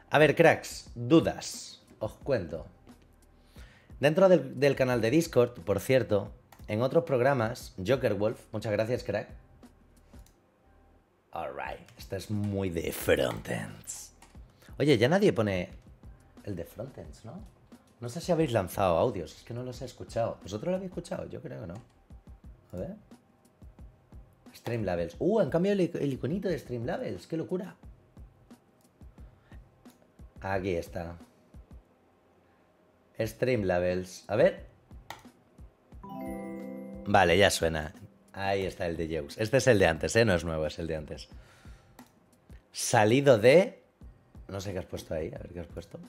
A ver, cracks, dudas. Os cuento. Dentro del canal de Discord, por cierto, en otros programas, Joker Wolf, muchas gracias, crack. Alright, esto es muy de frontends. Oye, ya nadie pone el de frontends, ¿no? No sé si habéis lanzado audios, es que no los he escuchado. ¿Vosotros lo habéis escuchado? Yo creo que no. A ver. Streamlabels. Han cambiado el iconito de Streamlabels, qué locura. Aquí está. Streamlabels. A ver. Vale, ya suena. Ahí está el de Zeus. Este es el de antes, ¿eh? No es nuevo, es el de antes. Salido de... No sé qué has puesto ahí, a ver qué has puesto.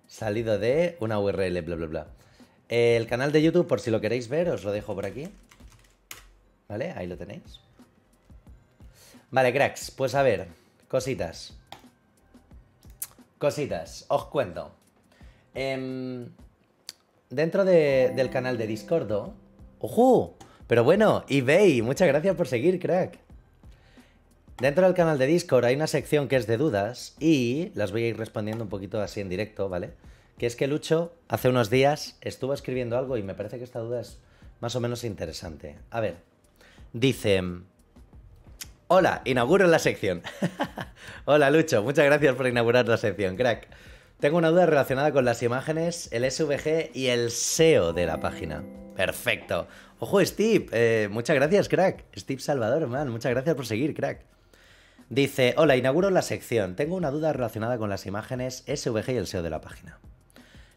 Salido de una URL, bla, bla, bla. El canal de YouTube, por si lo queréis ver, os lo dejo por aquí. ¿Vale? Ahí lo tenéis. Vale, cracks, pues a ver, cositas. Cositas, os cuento. Dentro del canal de Discord... ¡Ojo! Pero bueno, eBay, muchas gracias por seguir, crack. Dentro del canal de Discord hay una sección que es de dudas y las voy a ir respondiendo un poquito así en directo, ¿vale? Que es que Lucho hace unos días estuvo escribiendo algo y me parece que esta duda es más o menos interesante. A ver, dice... Hola, inauguro la sección. Hola Lucho, muchas gracias por inaugurar la sección, crack. Tengo una duda relacionada con las imágenes, el SVG y el SEO de la página. Perfecto. Ojo, Steve, muchas gracias, crack. Steve Salvador, man, muchas gracias por seguir, crack. Dice, hola, inauguro la sección. Tengo una duda relacionada con las imágenes, SVG y el SEO de la página.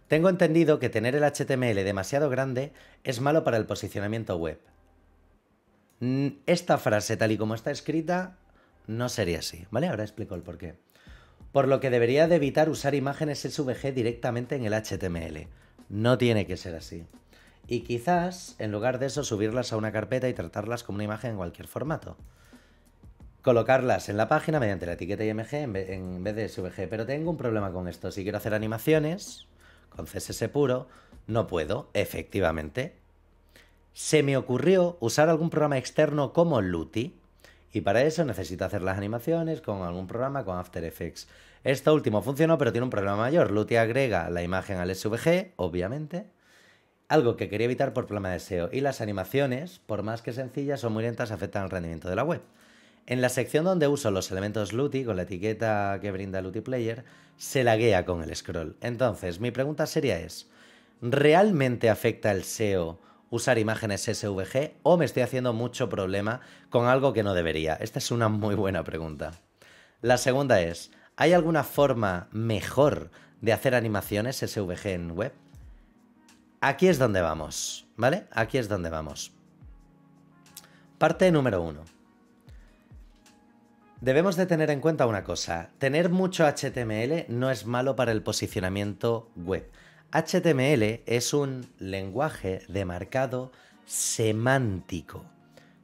Tengo entendido que tener el HTML demasiado grande es malo para el posicionamiento web. Esta frase, tal y como está escrita, no sería así, ¿vale? Ahora explico el porqué. Por lo que debería de evitar usar imágenes SVG directamente en el HTML. No tiene que ser así. Y quizás, en lugar de eso, subirlas a una carpeta y tratarlas como una imagen en cualquier formato. Colocarlas en la página mediante la etiqueta IMG en vez de SVG. Pero tengo un problema con esto. Si quiero hacer animaciones con CSS puro, no puedo, efectivamente. Se me ocurrió usar algún programa externo como Looty. Y para eso necesito hacer las animaciones con algún programa con After Effects. Esto último funcionó, pero tiene un problema mayor. Looty agrega la imagen al SVG, obviamente. Algo que quería evitar por problema de SEO. Y las animaciones, por más que sencillas o muy lentas, afectan al rendimiento de la web. En la sección donde uso los elementos Looty, con la etiqueta que brinda Looty Player, se laguea con el scroll. Entonces, mi pregunta seria es, ¿realmente afecta el SEO usar imágenes SVG o me estoy haciendo mucho problema con algo que no debería? Esta es una muy buena pregunta. La segunda es, ¿hay alguna forma mejor de hacer animaciones SVG en web? Aquí es donde vamos, ¿vale? Aquí es donde vamos. Parte número 1. Debemos de tener en cuenta una cosa. Tener mucho HTML no es malo para el posicionamiento web. HTML es un lenguaje de marcado semántico.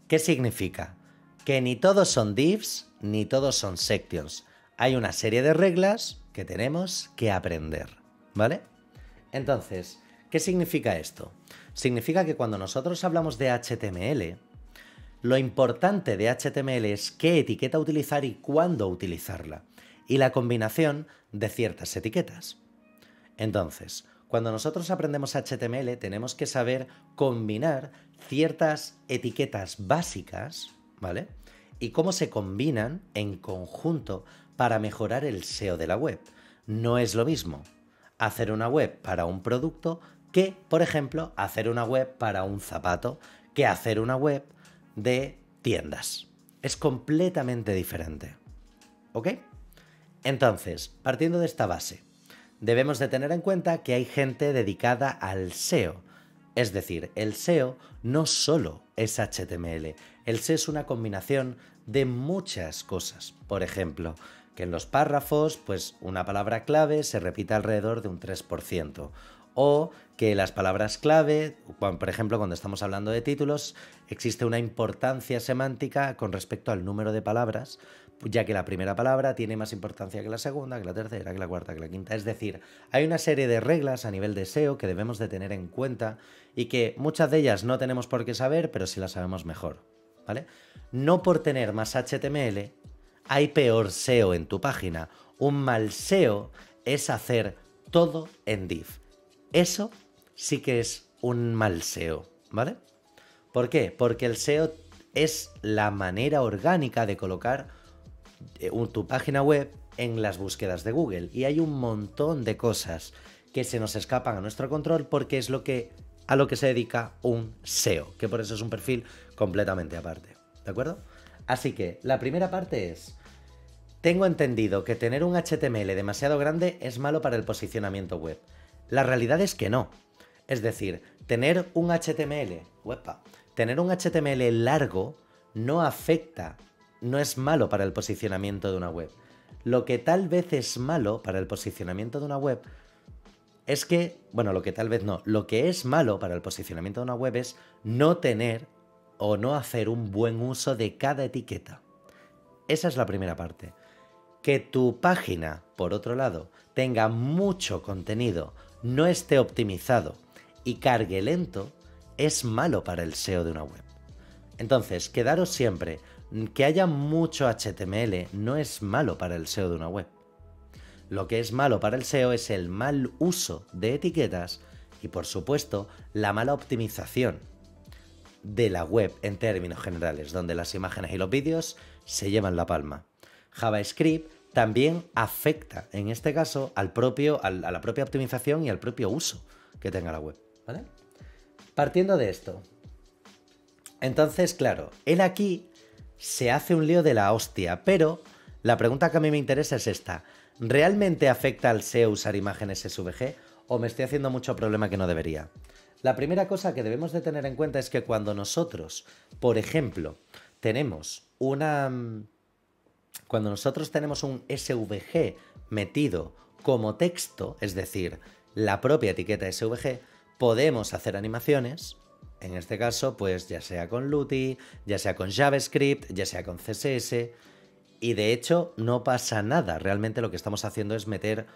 ¿Qué significa? Que ni todos son divs, ni todos son sections. Hay una serie de reglas que tenemos que aprender, ¿vale? Entonces, ¿qué significa esto? Significa que cuando nosotros hablamos de HTML, lo importante de HTML es qué etiqueta utilizar y cuándo utilizarla, y la combinación de ciertas etiquetas. Entonces, cuando nosotros aprendemos HTML tenemos que saber combinar ciertas etiquetas básicas, ¿vale? Y cómo se combinan en conjunto para mejorar el SEO de la web. No es lo mismo hacer una web para un producto que, por ejemplo, hacer una web para un zapato, que hacer una web de tiendas. Es completamente diferente. ¿Ok? Entonces, partiendo de esta base, debemos de tener en cuenta que hay gente dedicada al SEO. Es decir, el SEO no solo es HTML. El SEO es una combinación de muchas cosas. Por ejemplo, que en los párrafos, pues una palabra clave se repita alrededor de un 3%. O que las palabras clave, por ejemplo, cuando estamos hablando de títulos, existe una importancia semántica con respecto al número de palabras, ya que la primera palabra tiene más importancia que la segunda, que la tercera, que la cuarta, que la quinta. Es decir, hay una serie de reglas a nivel de SEO que debemos de tener en cuenta y que muchas de ellas no tenemos por qué saber, pero sí las sabemos mejor, ¿vale? No por tener más HTML hay peor SEO en tu página. Un mal SEO es hacer todo en div. Eso sí que es un mal SEO, ¿vale? ¿Por qué? Porque el SEO es la manera orgánica de colocar tu página web en las búsquedas de Google. Y hay un montón de cosas que se nos escapan a nuestro control porque es a lo que se dedica un SEO, que por eso es un perfil completamente aparte. ¿De acuerdo? Así que la primera parte es: tengo entendido que tener un HTML demasiado grande es malo para el posicionamiento web. La realidad es que no. Es decir, tener un HTML largo no afecta, no es malo para el posicionamiento de una web. Lo que tal vez es malo para el posicionamiento de una web es que, bueno, lo que es malo para el posicionamiento de una web es no tener o no hacer un buen uso de cada etiqueta. Esa es la primera parte. Que tu página, por otro lado, tenga mucho contenido, no esté optimizado y cargue lento, es malo para el SEO de una web. Entonces, quedaros siempre, que haya mucho HTML no es malo para el SEO de una web. Lo que es malo para el SEO es el mal uso de etiquetas y, por supuesto, la mala optimización de la web en términos generales, donde las imágenes y los vídeos se llevan la palma. JavaScript también afecta, en este caso, a la propia optimización y al propio uso que tenga la web, ¿vale? Partiendo de esto, entonces, claro, él aquí se hace un lío de la hostia, pero la pregunta que a mí me interesa es esta: ¿realmente afecta al SEO usar imágenes SVG o me estoy haciendo mucho problema que no debería? La primera cosa que debemos de tener en cuenta es que cuando nosotros, por ejemplo, cuando nosotros tenemos un SVG metido como texto, es decir, la propia etiqueta SVG, podemos hacer animaciones, en este caso, pues ya sea con Looty, ya sea con JavaScript, ya sea con CSS, y de hecho no pasa nada. Realmente lo que estamos haciendo es meter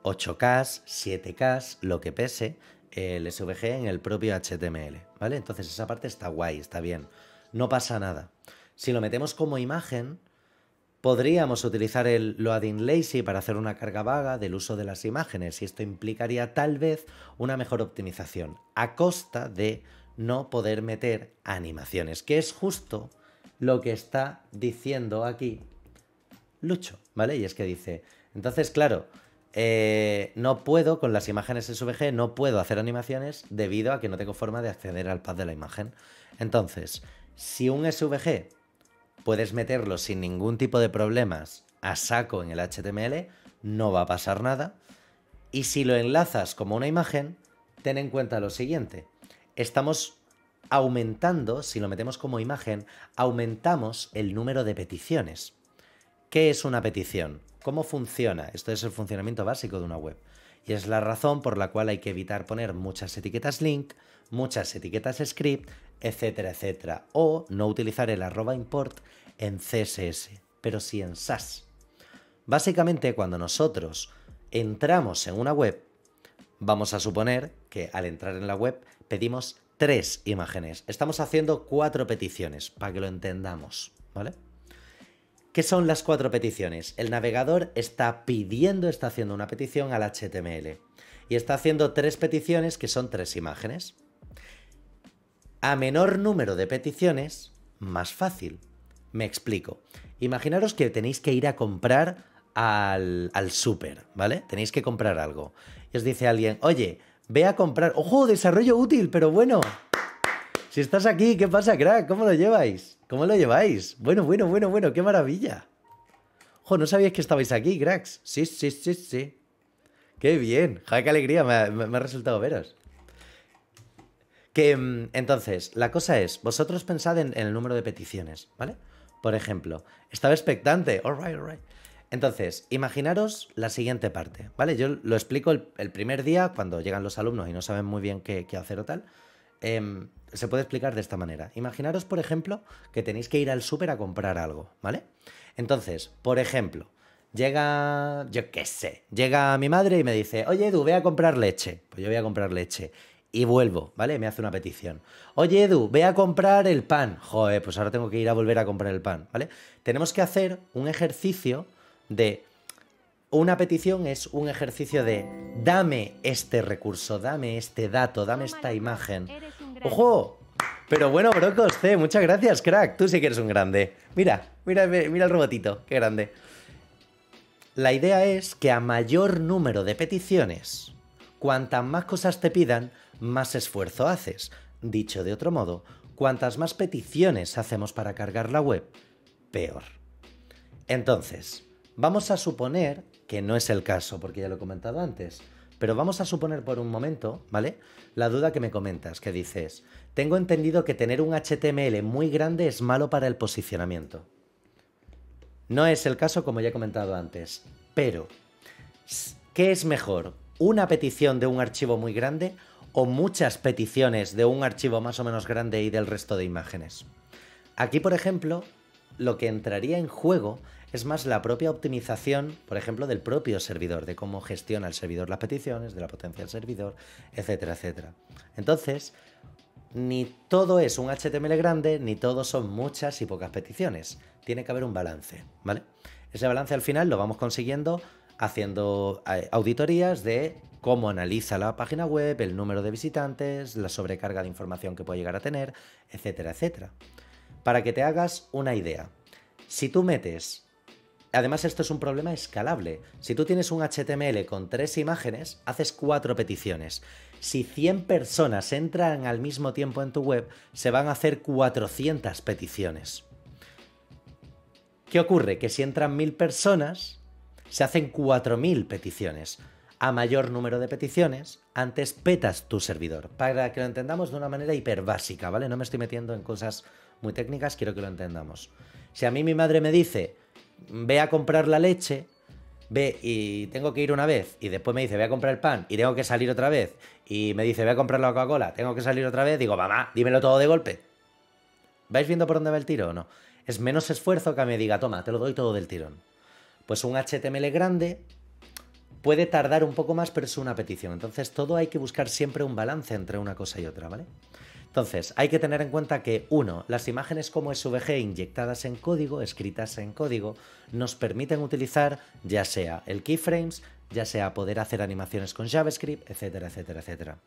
8K, 7K, lo que pese el SVG en el propio HTML, ¿vale? Entonces esa parte está guay, está bien. No pasa nada. Si lo metemos como imagen, podríamos utilizar el loading lazy para hacer una carga vaga del uso de las imágenes y esto implicaría tal vez una mejor optimización a costa de no poder meter animaciones, que es justo lo que está diciendo aquí Lucho, ¿vale? Y es que dice, entonces claro, no puedo con las imágenes SVG, no puedo hacer animaciones debido a que no tengo forma de acceder al pad de la imagen. Entonces, si un SVG puedes meterlo sin ningún tipo de problemas a saco en el HTML, no va a pasar nada. Y si lo enlazas como una imagen, ten en cuenta lo siguiente: estamos aumentando, si lo metemos como imagen, aumentamos el número de peticiones. ¿Qué es una petición? ¿Cómo funciona? Esto es el funcionamiento básico de una web. Y es la razón por la cual hay que evitar poner muchas etiquetas link, muchas etiquetas script, etcétera, etcétera. O no utilizar el @import en CSS, pero sí en Sass. Básicamente, cuando nosotros entramos en una web, vamos a suponer que al entrar en la web pedimos 3 imágenes. Estamos haciendo 4 peticiones, para que lo entendamos, ¿vale? ¿Qué son las 4 peticiones? El navegador está haciendo una petición al HTML y está haciendo 3 peticiones que son 3 imágenes. A menor número de peticiones, más fácil. Me explico. Imaginaros que tenéis que ir a comprar al súper, ¿vale? Tenéis que comprar algo. Y os dice alguien, oye, ve a comprar... ¡Ojo, desarrollo útil! Pero bueno, si estás aquí, ¿qué pasa, crack? ¿Cómo lo lleváis? ¿Cómo lo lleváis? Bueno, qué maravilla. Ojo, no sabíais que estabais aquí, cracks. Sí. Qué bien. Joder, qué alegría me ha resultado veros. Entonces, la cosa es, vosotros pensad en el número de peticiones, ¿vale? Por ejemplo, estaba expectante. All right. Entonces, imaginaros la siguiente parte, ¿vale? Yo lo explico el primer día, cuando llegan los alumnos y no saben muy bien qué hacer o tal. Se puede explicar de esta manera. Imaginaros, por ejemplo, que tenéis que ir al súper a comprar algo, ¿vale? Entonces, por ejemplo, llega mi madre y me dice, oye, Edu, ve a comprar leche. Pues yo voy a comprar leche. y vuelvo, ¿vale? Me hace una petición. Oye, Edu, ve a comprar el pan. Joder, pues ahora tengo que ir a volver a comprar el pan, ¿vale? Tenemos que hacer un ejercicio de... Una petición es un ejercicio de dame este recurso, dame este dato, dame esta imagen. ¡Ojo! Pero bueno, Brocos, muchas gracias, crack. Tú sí que eres un grande. Mira, mira, mira el robotito, qué grande. La idea es que a mayor número de peticiones, cuantas más cosas te pidan, más esfuerzo haces. Dicho de otro modo, cuantas más peticiones hacemos para cargar la web, peor. Entonces, vamos a suponer que no es el caso, porque ya lo he comentado antes, pero vamos a suponer por un momento, ¿vale? La duda que me comentas, que dices, tengo entendido que tener un HTML muy grande es malo para el posicionamiento. No es el caso, como ya he comentado antes, pero ¿qué es mejor? ¿Una petición de un archivo muy grande o muchas peticiones de un archivo más o menos grande y del resto de imágenes? Aquí, por ejemplo, lo que entraría en juego es más la propia optimización, por ejemplo, del propio servidor, de cómo gestiona el servidor las peticiones, de la potencia del servidor, etcétera, etcétera. Entonces, ni todo es un HTML grande, ni todo son muchas y pocas peticiones. Tiene que haber un balance, ¿vale? Ese balance al final lo vamos consiguiendo haciendo auditorías de cómo analiza la página web, el número de visitantes, la sobrecarga de información que puede llegar a tener, etcétera, etcétera. Para que te hagas una idea, si tú metes... Además, esto es un problema escalable. Si tú tienes un HTML con 3 imágenes, haces 4 peticiones. Si 100 personas entran al mismo tiempo en tu web, se van a hacer 400 peticiones. ¿Qué ocurre? Que si entran 1000 personas, se hacen 4000 peticiones. A mayor número de peticiones, antes petas tu servidor. Para que lo entendamos de una manera hiper básica, ¿vale? No me estoy metiendo en cosas muy técnicas, quiero que lo entendamos. Si a mí mi madre me dice, ve a comprar la leche, ve y tengo que ir una vez, y después me dice, ve a comprar el pan, y tengo que salir otra vez, y me dice, ve a comprar la Coca-Cola, tengo que salir otra vez, digo, mamá, dímelo todo de golpe. ¿Vais viendo por dónde va el tiro o no? Es menos esfuerzo que me diga, toma, te lo doy todo del tirón. Pues un HTML grande puede tardar un poco más, pero es una petición. Entonces todo hay que buscar siempre un balance entre una cosa y otra, ¿vale? Entonces, hay que tener en cuenta que, uno, las imágenes como SVG inyectadas en código, escritas en código, nos permiten utilizar ya sea el keyframes, ya sea poder hacer animaciones con JavaScript, etcétera, etcétera, etcétera.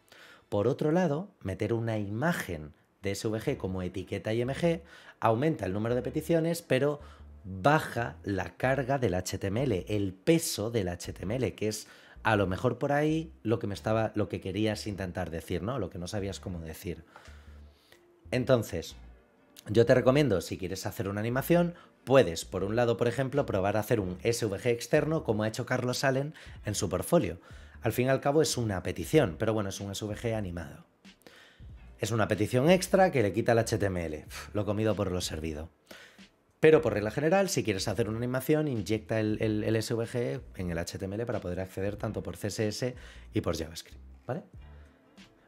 Por otro lado, meter una imagen de SVG como etiqueta IMG aumenta el número de peticiones, pero baja la carga del HTML, el peso del HTML, que es a lo mejor por ahí lo que querías intentar decir, ¿no? Lo que no sabías cómo decir. Entonces, yo te recomiendo, si quieres hacer una animación, puedes, por un lado, por ejemplo, probar a hacer un SVG externo, como ha hecho Carlos Allen en su portfolio. Al fin y al cabo es una petición, pero bueno, es un SVG animado. Es una petición extra que le quita el HTML. Lo comido por lo servido. Pero por regla general, si quieres hacer una animación, inyecta el SVG en el HTML para poder acceder tanto por CSS y por JavaScript, ¿vale?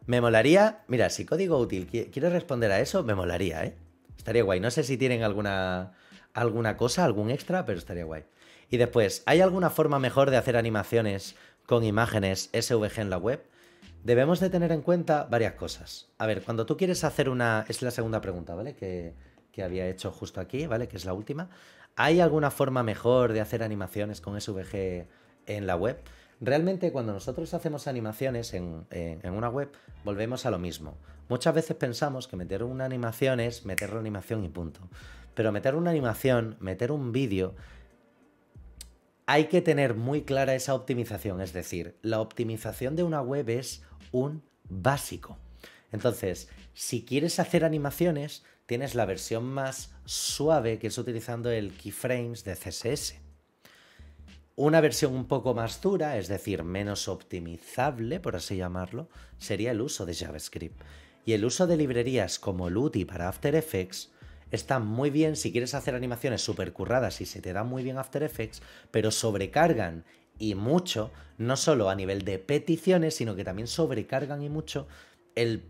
Me molaría, mira, si código útil quieres responder a eso, me molaría, ¿eh? Estaría guay. No sé si tienen alguna cosa, algún extra, pero estaría guay. Y después, ¿hay alguna forma mejor de hacer animaciones con imágenes SVG en la web? Debemos de tener en cuenta varias cosas. A ver, cuando tú quieres hacer una... Es la segunda pregunta, ¿vale? Que había hecho justo aquí, ¿vale? Que es la última. ¿Hay alguna forma mejor de hacer animaciones con SVG en la web? Realmente cuando nosotros hacemos animaciones en una web, volvemos a lo mismo. Muchas veces pensamos que meter una animación es meter la animación y punto. Pero meter una animación, meter un vídeo, hay que tener muy clara esa optimización. Es decir, la optimización de una web es un básico. Entonces, si quieres hacer animaciones, tienes la versión más suave, que es utilizando el keyframes de CSS. Una versión un poco más dura, es decir, menos optimizable, por así llamarlo, sería el uso de JavaScript. Y el uso de librerías como Lutty para After Effects está muy bien si quieres hacer animaciones súper curradas y se te da muy bien After Effects, pero sobrecargan y mucho, no solo a nivel de peticiones, sino que también sobrecargan y mucho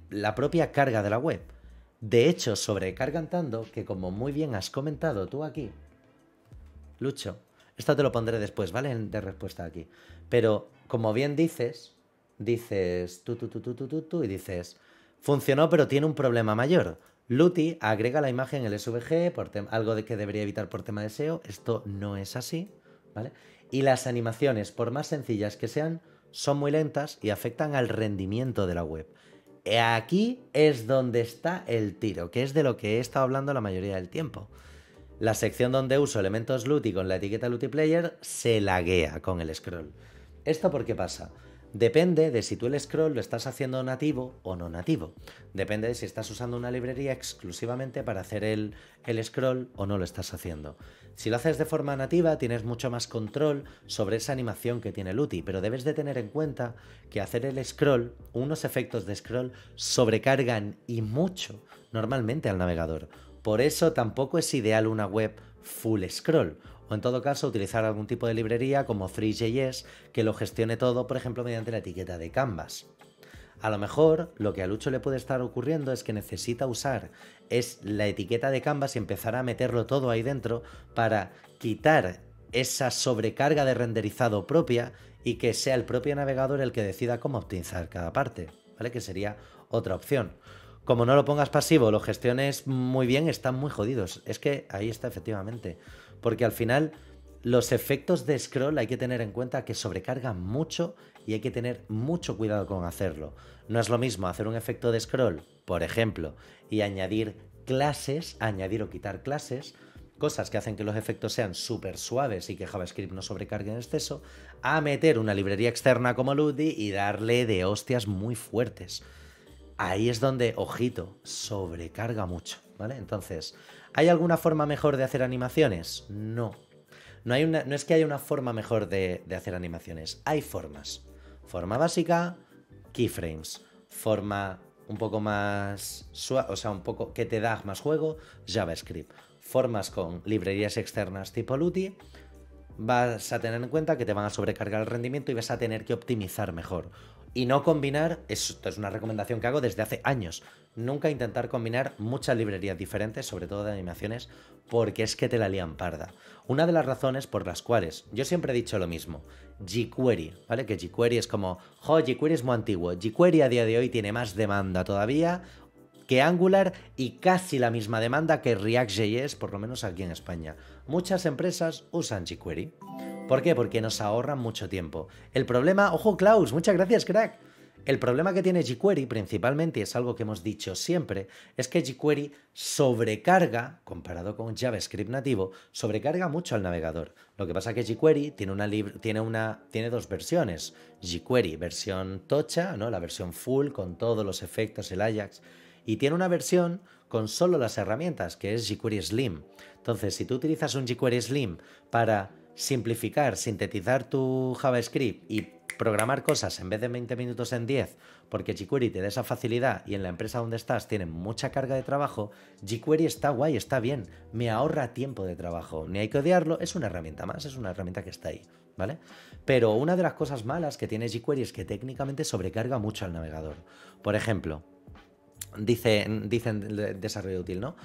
la propia carga de la web. De hecho, sobrecargan tanto que, como muy bien has comentado tú aquí, Lucho, esto te lo pondré después, ¿vale? De respuesta aquí. Pero, como bien dices, dices y dices, funcionó pero tiene un problema mayor. Looty agrega la imagen en el SVG por algo de que debería evitar por tema de SEO. Esto no es así, ¿vale? Y las animaciones, por más sencillas que sean, son muy lentas y afectan al rendimiento de la web. Aquí es donde está el tiro, que es de lo que he estado hablando la mayoría del tiempo. La sección donde uso elementos Looty con la etiqueta Looty Player se laguea con el scroll. ¿Esto por qué pasa? Depende de si tú el scroll lo estás haciendo nativo o no nativo. Depende de si estás usando una librería exclusivamente para hacer el scroll o no lo estás haciendo. Si lo haces de forma nativa tienes mucho más control sobre esa animación que tiene Looty, pero debes de tener en cuenta que hacer el scroll, unos efectos de scroll, sobrecargan y mucho normalmente al navegador. Por eso tampoco es ideal una web full scroll. O en todo caso utilizar algún tipo de librería como Three.js que lo gestione todo, por ejemplo, mediante la etiqueta de Canvas. A lo mejor lo que a Lucho le puede estar ocurriendo es que necesita usar la etiqueta de Canvas y empezar a meterlo todo ahí dentro para quitar esa sobrecarga de renderizado propia y que sea el propio navegador el que decida cómo optimizar cada parte, ¿vale? Que sería otra opción. Como no lo pongas pasivo, lo gestiones muy bien, están muy jodidos. Es que ahí está efectivamente. Porque al final los efectos de scroll hay que tener en cuenta que sobrecargan mucho y hay que tener mucho cuidado con hacerlo. No es lo mismo hacer un efecto de scroll, por ejemplo, y añadir clases, añadir o quitar clases, cosas que hacen que los efectos sean súper suaves y que JavaScript no sobrecargue en exceso, a meter una librería externa como Looty y darle de hostias muy fuertes. Ahí es donde, ojito, sobrecarga mucho, ¿vale? Entonces, ¿hay alguna forma mejor de hacer animaciones? No. No es que haya una forma mejor de hacer animaciones. Hay formas. Forma básica, keyframes. Forma un poco más suave, o sea, un poco que te da más juego, JavaScript. Formas con librerías externas tipo Looty. Vas a tener en cuenta que te van a sobrecargar el rendimiento y vas a tener que optimizar mejor. Y no combinar, esto es una recomendación que hago desde hace años, nunca intentar combinar muchas librerías diferentes, sobre todo de animaciones, porque es que te la lían parda. Una de las razones por las cuales yo siempre he dicho lo mismo, jQuery, ¿vale? Que jQuery es como, jQuery es muy antiguo, jQuery a día de hoy tiene más demanda todavía que Angular y casi la misma demanda que React.js, por lo menos aquí en España. Muchas empresas usan jQuery. ¿Por qué? Porque nos ahorran mucho tiempo. El problema, ojo Klaus, muchas gracias crack. El problema que tiene jQuery principalmente, y es algo que hemos dicho siempre, es que jQuery sobrecarga, comparado con JavaScript nativo, sobrecarga mucho al navegador. Lo que pasa es que jQuery tiene dos versiones. jQuery versión tocha, ¿no? La versión full con todos los efectos, el Ajax, y tiene una versión con solo las herramientas, que es jQuery Slim. Entonces, si tú utilizas un jQuery Slim para simplificar, sintetizar tu JavaScript y programar cosas en vez de 20 minutos en 10, porque jQuery te da esa facilidad y en la empresa donde estás tienen mucha carga de trabajo, jQuery está guay, está bien, me ahorra tiempo de trabajo, ni hay que odiarlo, es una herramienta más, es una herramienta que está ahí, ¿vale? Pero una de las cosas malas que tiene jQuery es que técnicamente sobrecarga mucho al navegador. Por ejemplo, dicen desarrollo útil, ¿no?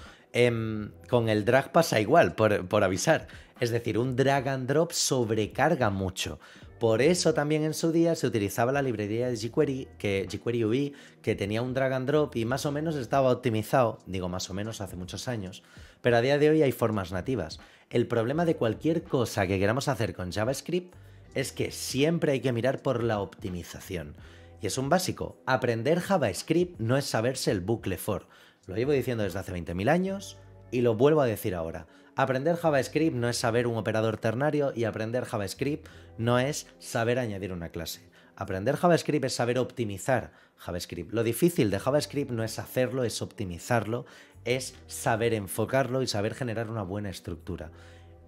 Con el drag pasa igual, por avisar. Es decir, un drag and drop sobrecarga mucho. Por eso también en su día se utilizaba la librería de jQuery, jQuery UI, que tenía un drag and drop y más o menos estaba optimizado, digo más o menos hace muchos años, pero a día de hoy hay formas nativas. El problema de cualquier cosa que queramos hacer con JavaScript es que siempre hay que mirar por la optimización. Y es un básico, aprender JavaScript no es saberse el bucle for. Lo llevo diciendo desde hace 20.000 años y lo vuelvo a decir ahora. Aprender JavaScript no es saber un operador ternario y aprender JavaScript no es saber añadir una clase. Aprender JavaScript es saber optimizar JavaScript. Lo difícil de JavaScript no es hacerlo, es optimizarlo, es saber enfocarlo y saber generar una buena estructura.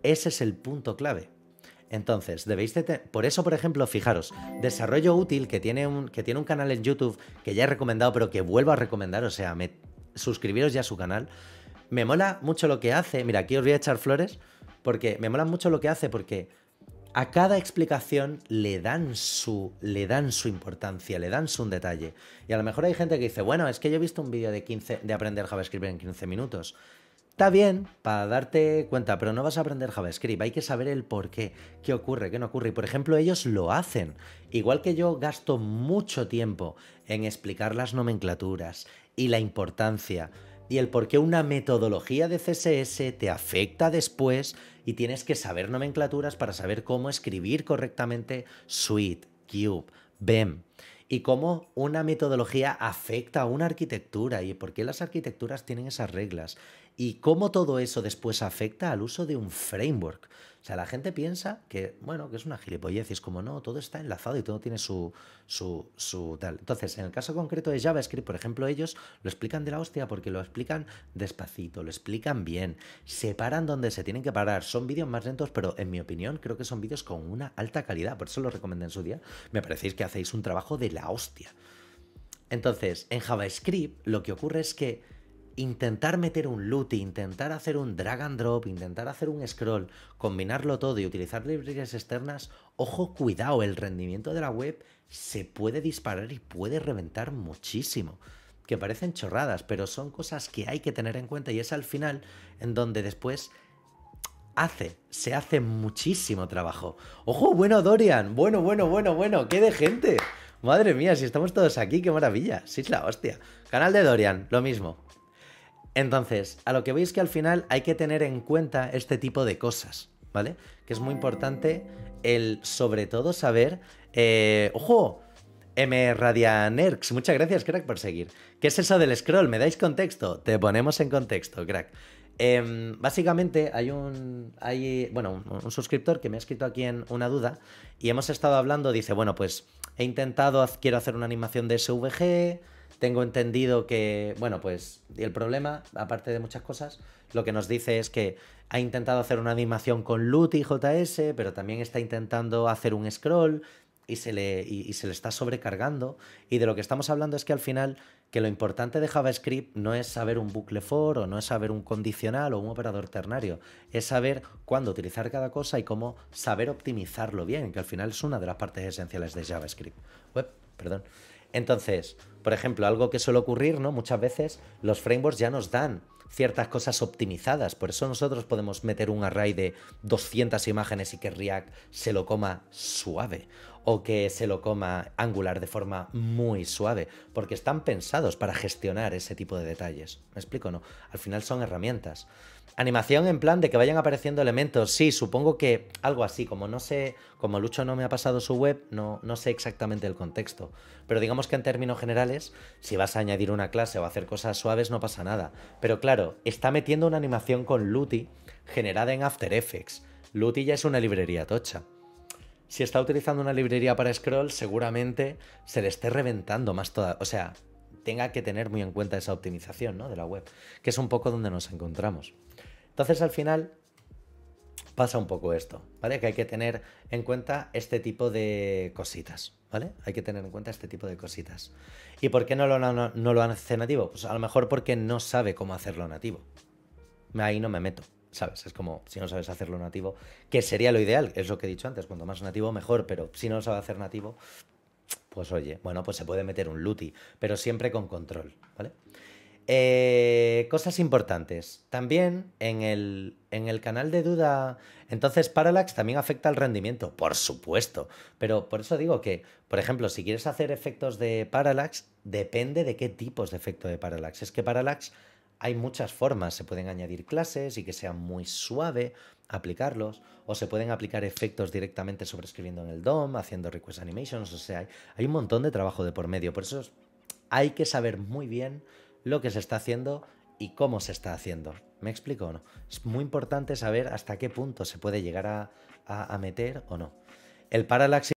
Ese es el punto clave. Entonces, debéis de por eso, por ejemplo, fijaros, Desarrollo Útil, que tiene un canal en YouTube que ya he recomendado, pero que vuelvo a recomendar, o sea, suscribiros ya a su canal. Me mola mucho lo que hace. Mira, aquí os voy a echar flores, porque me mola mucho lo que hace, porque a cada explicación le dan su importancia, le dan su detalle. Y a lo mejor hay gente que dice, bueno, es que yo he visto un vídeo de aprender JavaScript en 15 minutos. está bien para darte cuenta, pero no vas a aprender JavaScript. Hay que saber el por qué, qué ocurre, qué no ocurre. Y por ejemplo, ellos lo hacen. Igual que yo gasto mucho tiempo en explicar las nomenclaturas y la importancia y el por qué una metodología de CSS te afecta después y tienes que saber nomenclaturas para saber cómo escribir correctamente Suite, Cube, BEM. Y cómo una metodología afecta a una arquitectura y por qué las arquitecturas tienen esas reglas. Y cómo todo eso después afecta al uso de un framework. O sea, la gente piensa que, bueno, que es una gilipollez y es como, no, todo está enlazado y todo tiene su tal. Entonces, en el caso concreto de JavaScript, por ejemplo, ellos lo explican de la hostia porque lo explican despacito, lo explican bien, se paran donde se tienen que parar. Son vídeos más lentos, pero en mi opinión creo que son vídeos con una alta calidad. Por eso lo recomendé en su día. Me parecéis que hacéis un trabajo de la hostia. Entonces, en JavaScript lo que ocurre es que intentar meter un LUTI, intentar hacer un drag and drop, intentar hacer un scroll, combinarlo todo y utilizar librerías externas, ojo, cuidado, el rendimiento de la web se puede disparar y puede reventar muchísimo. Que parecen chorradas, pero son cosas que hay que tener en cuenta y es al final en donde después se hace muchísimo trabajo. ¡Ojo, bueno, Dorian! Bueno, ¡qué de gente! Madre mía, si estamos todos aquí, qué maravilla. Sí, es la hostia. Canal de Dorian, lo mismo. Entonces, a lo que veis que al final hay que tener en cuenta este tipo de cosas, ¿vale? Que es muy importante el, sobre todo, saber... ¡Ojo! M. Radianerx, muchas gracias, crack, por seguir. ¿Qué es eso del scroll? ¿Me dais contexto? Te ponemos en contexto, crack. Básicamente hay un suscriptor que me ha escrito aquí en una duda y hemos estado hablando, dice, bueno, pues quiero hacer una animación de SVG, tengo entendido que, bueno, pues y el problema, aparte de muchas cosas, lo que nos dice es que ha intentado hacer una animación con LUT y JS, pero también está intentando hacer un scroll y se le está sobrecargando. Y de lo que estamos hablando es que al final, que lo importante de JavaScript no es saber un bucle for o no es saber un condicional o un operador ternario, es saber cuándo utilizar cada cosa y cómo saber optimizarlo bien, que al final es una de las partes esenciales de JavaScript. Perdón. Entonces, por ejemplo, algo que suele ocurrir, ¿no? Muchas veces los frameworks ya nos dan ciertas cosas optimizadas, por eso nosotros podemos meter un array de 200 imágenes y que React se lo coma suave, o que se lo coma Angular de forma muy suave, porque están pensados para gestionar ese tipo de detalles. ¿Me explico o no? Al final son herramientas. Animación en plan de que vayan apareciendo elementos. Sí, supongo que algo así. Como no sé, como Lucho no me ha pasado su web, no sé exactamente el contexto. Pero digamos que en términos generales, si vas a añadir una clase o hacer cosas suaves, no pasa nada. Pero claro, está metiendo una animación con Looty generada en After Effects. Looty ya es una librería tocha. Si está utilizando una librería para scroll, seguramente se le esté reventando más toda. O sea, tenga que tener muy en cuenta esa optimización, ¿no?, de la web, que es un poco donde nos encontramos. Entonces, al final, pasa un poco esto, ¿vale? Que hay que tener en cuenta este tipo de cositas, ¿vale? Hay que tener en cuenta este tipo de cositas. ¿Y por qué no lo hace nativo? Pues a lo mejor porque no sabe cómo hacerlo nativo. Ahí no me meto, ¿sabes? Es como, si no sabes hacerlo nativo, que sería lo ideal, es lo que he dicho antes, cuanto más nativo mejor, pero si no lo sabe hacer nativo, pues oye, bueno, pues se puede meter un Looty, pero siempre con control, ¿vale? Cosas importantes. También en el canal de duda, entonces Parallax también afecta al rendimiento, por supuesto. Pero por eso digo que, por ejemplo, si quieres hacer efectos de Parallax, depende de qué tipos de efecto de Parallax. Es que Parallax hay muchas formas. Se pueden añadir clases y que sea muy suave aplicarlos, o se pueden aplicar efectos directamente sobreescribiendo en el DOM, haciendo request animations. O sea, hay un montón de trabajo de por medio. Por eso hay que saber muy bien lo que se está haciendo y cómo se está haciendo. ¿Me explico o no? Es muy importante saber hasta qué punto se puede llegar a meter o no. El parallax